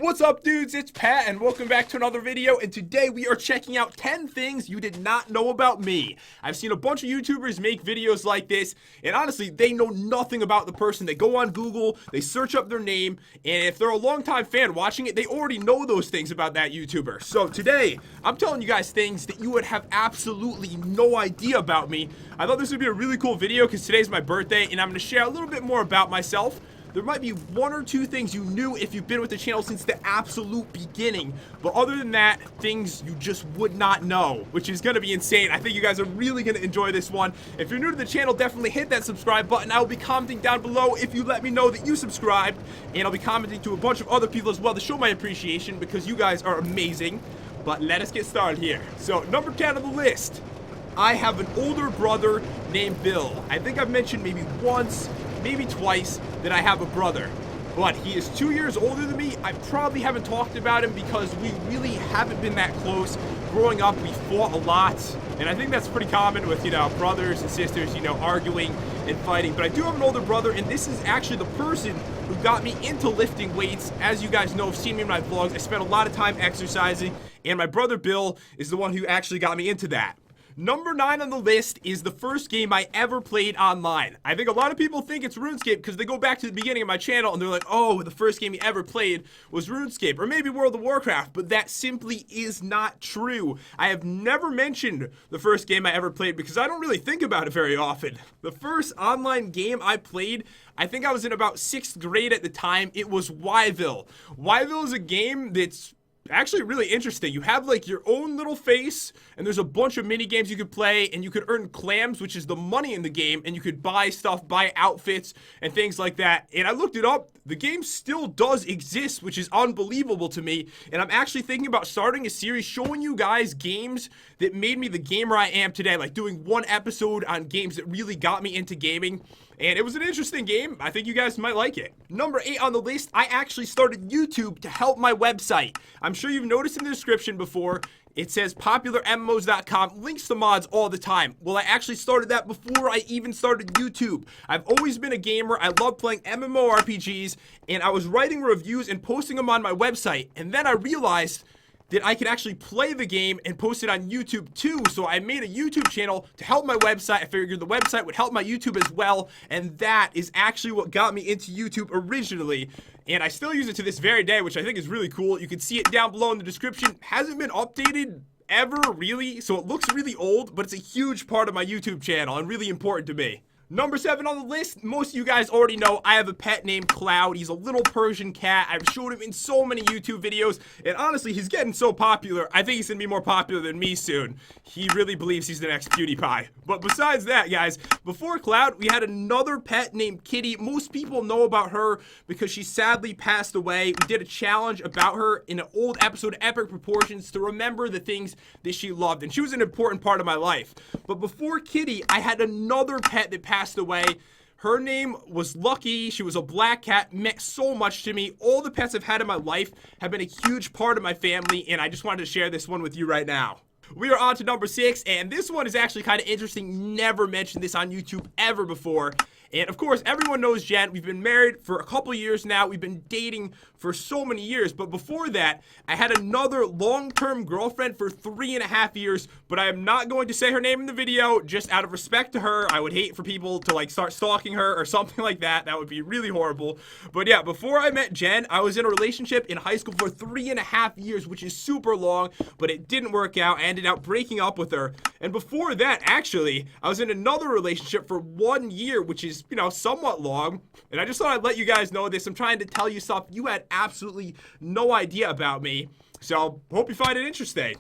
What's up, dudes? It's Pat, and welcome back to another video. And today we are checking out 10 things you did not know about me. I've seen a bunch of YouTubers make videos like this, and honestly, they know nothing about the person. They go on Google, they search up their name, and if they're a longtime fan watching it, they already know those things about that YouTuber. So today, I'm telling you guys things that you would have absolutely no idea about me. I thought this would be a really cool video because today's my birthday, and I'm going to share a little bit more about myself. There might be one or two things you knew if you've been with the channel since the absolute beginning, but other than that, things you just would not know, which is going to be insane. I think you guys are really going to enjoy this one. If you're new to the channel, definitely hit that subscribe button. I will be commenting down below if you let me know that you subscribed, and I'll be commenting to a bunch of other people as well to show my appreciation because you guys are amazing. But let us get started here. So, number 10 on the list. I have an older brother named Bill. I think I've mentioned maybe once, maybe twice, that I have a brother, but he is 2 years older than me. I probably haven't talked about him because we really haven't been that close. Growing up, we fought a lot, and I think that's pretty common with, brothers and sisters, arguing and fighting. But I do have an older brother, and this is actually the person who got me into lifting weights. As you guys know, have seen me in my vlogs, I spent a lot of time exercising, and my brother Bill is the one who actually got me into that. Number 9 on the list is the first game I ever played online. I think a lot of people think it's RuneScape because they go back to the beginning of my channel and they're like, oh, the first game you ever played was RuneScape or maybe World of Warcraft, but that simply is not true. I have never mentioned the first game I ever played because I don't really think about it very often. The first online game I played, I think I was in about 6th grade at the time. It was Yville. Yville is a game that's actually really interesting. You have like your own little face, and there's a bunch of mini games you could play, and you could earn clams, which is the money in the game, and you could buy stuff, buy outfits and things like that. And I looked it up. The game still does exist, which is unbelievable to me. And I'm actually thinking about starting a series showing you guys games that made me the gamer I am today, like doing one episode on games that really got me into gaming. And it was an interesting game. I think you guys might like it. Number 8 on the list, I actually started YouTube to help my website. I'm sure you've noticed in the description before, it says popularmmos.com, links to mods all the time. Well, I actually started that before I even started YouTube. I've always been a gamer. I love playing MMORPGs, and I was writing reviews and posting them on my website. And then I realized that I could actually play the game and post it on YouTube too. So I made a YouTube channel to help my website. I figured the website would help my YouTube as well. And that is actually what got me into YouTube originally. And I still use it to this very day, which I think is really cool. You can see it down below in the description. Hasn't been updated ever, really. So it looks really old, but it's a huge part of my YouTube channel and really important to me. Number 7 on the list, most of you guys already know I have a pet named Cloud. He's a little Persian cat. I've showed him in so many YouTube videos, and honestly, he's getting so popular, I think he's gonna be more popular than me soon. He really believes he's the next PewDiePie. But besides that, guys, before Cloud, we had another pet named Kitty. Most people know about her because she sadly passed away. We did a challenge about her in an old episode of Epic Proportions to remember the things that she loved, and she was an important part of my life. But before Kitty, I had another pet that passed away. Her name was Lucky. She was a black cat, meant so much to me. All the pets I've had in my life have been a huge part of my family, and I just wanted to share this one with you right now. We are on to number 6, and this one is actually kind of interesting. Never mentioned this on YouTube ever before. And of course, everyone knows Jen. We've been married for a couple years now. We've been dating for so many years. But before that, I had another long-term girlfriend for 3.5 years. But I am not going to say her name in the video, just out of respect to her. I would hate for people to like start stalking her or something like that. That would be really horrible. But yeah, before I met Jen, I was in a relationship in high school for 3.5 years, which is super long. But it didn't work out. I ended up breaking up with her. And before that, actually, I was in another relationship for 1 year, which is, somewhat long. And I just thought I'd let you guys know this. I'm trying to tell you stuff you had absolutely no idea about me. So, hope you find it interesting.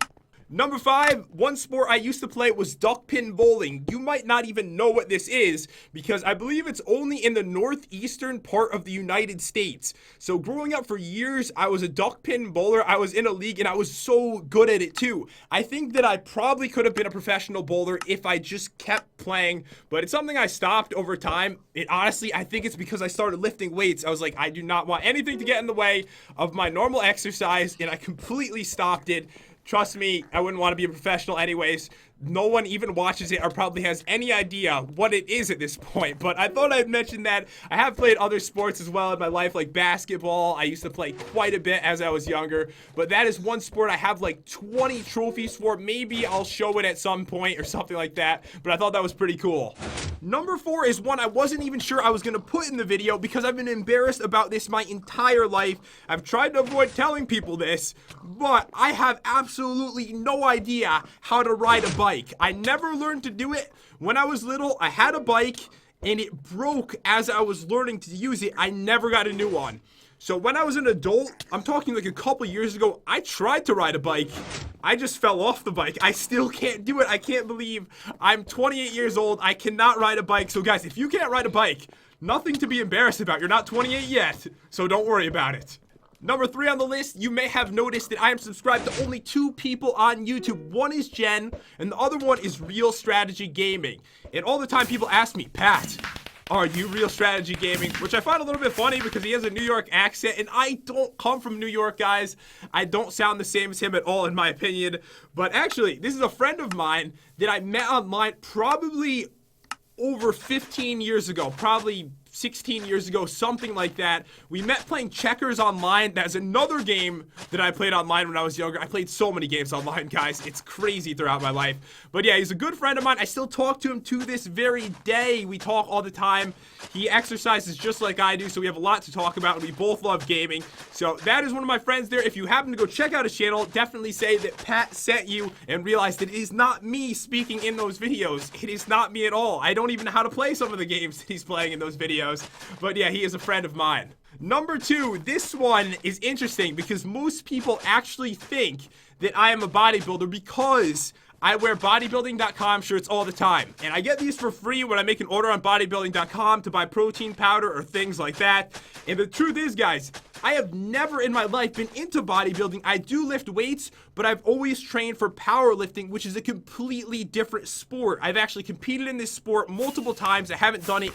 Number 5, one sport I used to play was duck pin bowling. You might not even know what this is because I believe it's only in the northeastern part of the United States. So growing up for years, I was a duck pin bowler. I was in a league and I was so good at it too. I think that I probably could have been a professional bowler if I just kept playing, but it's something I stopped over time. Honestly, I think it's because I started lifting weights. I was like, I do not want anything to get in the way of my normal exercise, and I completely stopped it. Trust me, I wouldn't want to be a professional anyways. No one even watches it or probably has any idea what it is at this point. But I thought I'd mention that. I have played other sports as well in my life, like basketball. I used to play quite a bit as I was younger. But that is one sport I have like 20 trophies for. Maybe I'll show it at some point or something like that. But I thought that was pretty cool. Number 4 is one I wasn't even sure I was going to put in the video because I've been embarrassed about this my entire life. I've tried to avoid telling people this, but I have absolutely no idea how to ride a bike. I never learned to do it. When I was little, I had a bike and it broke as I was learning to use it. I never got a new one. So when I was an adult, I'm talking like a couple years ago, I tried to ride a bike. I just fell off the bike. I still can't do it. I can't believe I'm 28 years old. I cannot ride a bike. So guys, if you can't ride a bike, nothing to be embarrassed about. You're not 28 yet, so don't worry about it. Number 3 on the list, you may have noticed that I am subscribed to only 2 people on YouTube. One is Jen, and the other one is Real Strategy Gaming. And all the time people ask me, Pat, are you Real Strategy Gaming? Which I find a little bit funny because he has a New York accent, and I don't come from New York, guys. I don't sound the same as him at all, in my opinion. But actually, this is a friend of mine that I met online probably over 15 years ago, probably 16 years ago, something like that. We met playing checkers online. That's another game that I played online when I was younger. I played so many games online, guys. It's crazy throughout my life. But yeah, he's a good friend of mine. I still talk to him to this very day. We talk all the time. He exercises just like I do, so we have a lot to talk about, and we both love gaming. So that is one of my friends there. If you happen to go check out his channel, definitely say that Pat sent you and realize that it is not me speaking in those videos. It is not me at all. I don't even know how to play some of the games that he's playing in those videos. But yeah, he is a friend of mine. Number 2, this one is interesting because most people actually think that I am a bodybuilder because I wear bodybuilding.com shirts all the time. And I get these for free when I make an order on bodybuilding.com to buy protein powder or things like that. And the truth is, guys, I have never in my life been into bodybuilding. I do lift weights, but I've always trained for powerlifting, which is a completely different sport. I've actually competed in this sport multiple times. I haven't done it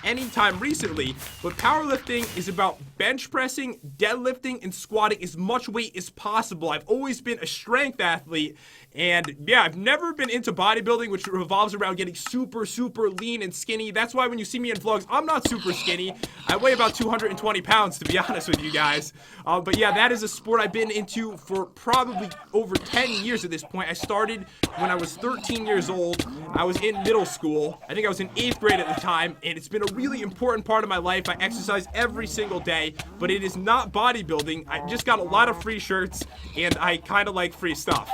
anytime recently, but powerlifting is about bench pressing, deadlifting, and squatting as much weight as possible. I've always been a strength athlete, and yeah, I've never been into bodybuilding, which revolves around getting super lean and skinny. That's why when you see me in vlogs, I'm not super skinny. I weigh about 220 pounds, to be honest with you guys. But yeah, that is a sport I've been into for probably over 10 years at this point. I started when I was 13 years old. I was in middle school. I think I was in 8th grade at the time, and it's been a really important part of my life. I exercise every single day, but it is not bodybuilding. I just got a lot of free shirts, and I kind of like free stuff.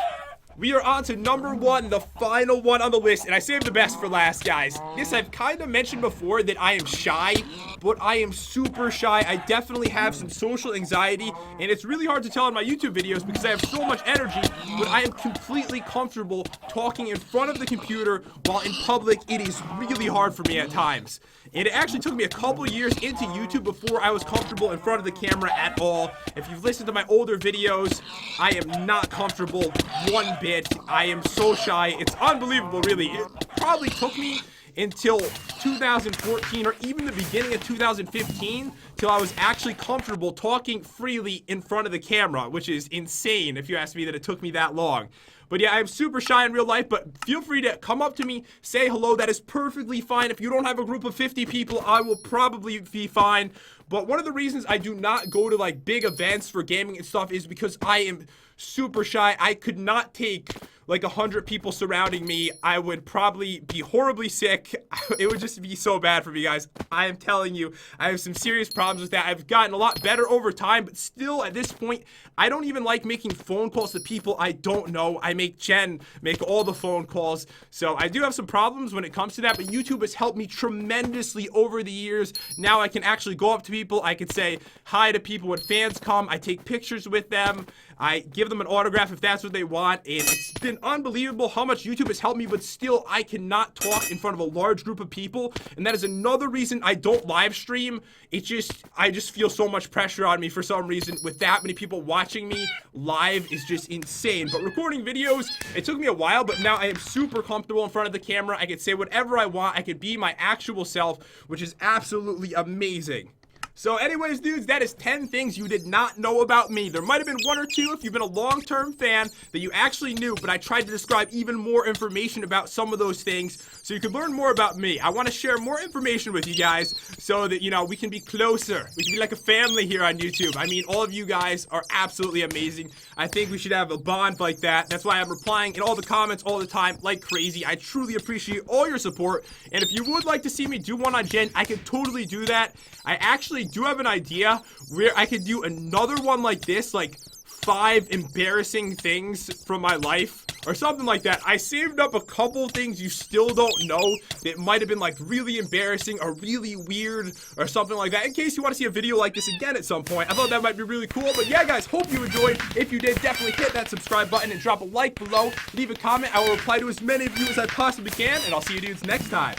We are on to number 1, the final one on the list, and I saved the best for last, guys. This I've kind of mentioned before that I am shy, but I am super shy. I definitely have some social anxiety, and it's really hard to tell in my YouTube videos because I have so much energy, but I am completely comfortable talking in front of the computer while in public. It is really hard for me at times. And it actually took me a couple years into YouTube before I was comfortable in front of the camera at all. If you've listened to my older videos, I am not comfortable one bit. I am so shy. It's unbelievable, really. It probably took me until 2014 or even the beginning of 2015 till I was actually comfortable talking freely in front of the camera, which is insane if you ask me that it took me that long. But yeah, I'm super shy in real life, but feel free to come up to me, say hello. That is perfectly fine. If you don't have a group of 50 people, I will probably be fine. But one of the reasons I do not go to like big events for gaming and stuff is because I am super shy. I could not take like 100 people surrounding me. I would probably be horribly sick. It would just be so bad for me, guys. I am telling you, I have some serious problems with that. I've gotten a lot better over time, but still at this point, I don't even like making phone calls to people I don't know. I make Jen make all the phone calls. So I do have some problems when it comes to that, but YouTube has helped me tremendously over the years. Now I can actually go up to people. I can say hi to people when fans come. I take pictures with them. I give them an autograph if that's what they want, and it's been unbelievable how much YouTube has helped me, but still, I cannot talk in front of a large group of people, and that is another reason I don't live stream. I just feel so much pressure on me for some reason. With that many people watching me live is just insane. But recording videos, it took me a while, but now I am super comfortable in front of the camera. I can say whatever I want. I could be my actual self, which is absolutely amazing. So anyways, dudes, that is 10 things you did not know about me. There might have been one or two if you've been a long-term fan that you actually knew, but I tried to describe even more information about some of those things so you can learn more about me. I want to share more information with you guys so that, you know, we can be closer. We can be like a family here on YouTube. I mean, all of you guys are absolutely amazing. I think we should have a bond like that. That's why I'm replying in all the comments all the time like crazy. I truly appreciate all your support. And if you would like to see me do one on Jen, I could totally do that. I actually do have an idea where I could do another one like this, like 5 embarrassing things from my life or something like that. I saved up a couple things you still don't know that might have been like really embarrassing or really weird or something like that, in case you want to see a video like this again at some point. I thought that might be really cool. But yeah, guys, hope you enjoyed. If you did, definitely hit that subscribe button and drop a like below. Leave a comment. I will reply to as many of you as I possibly can, and I'll see you dudes next time.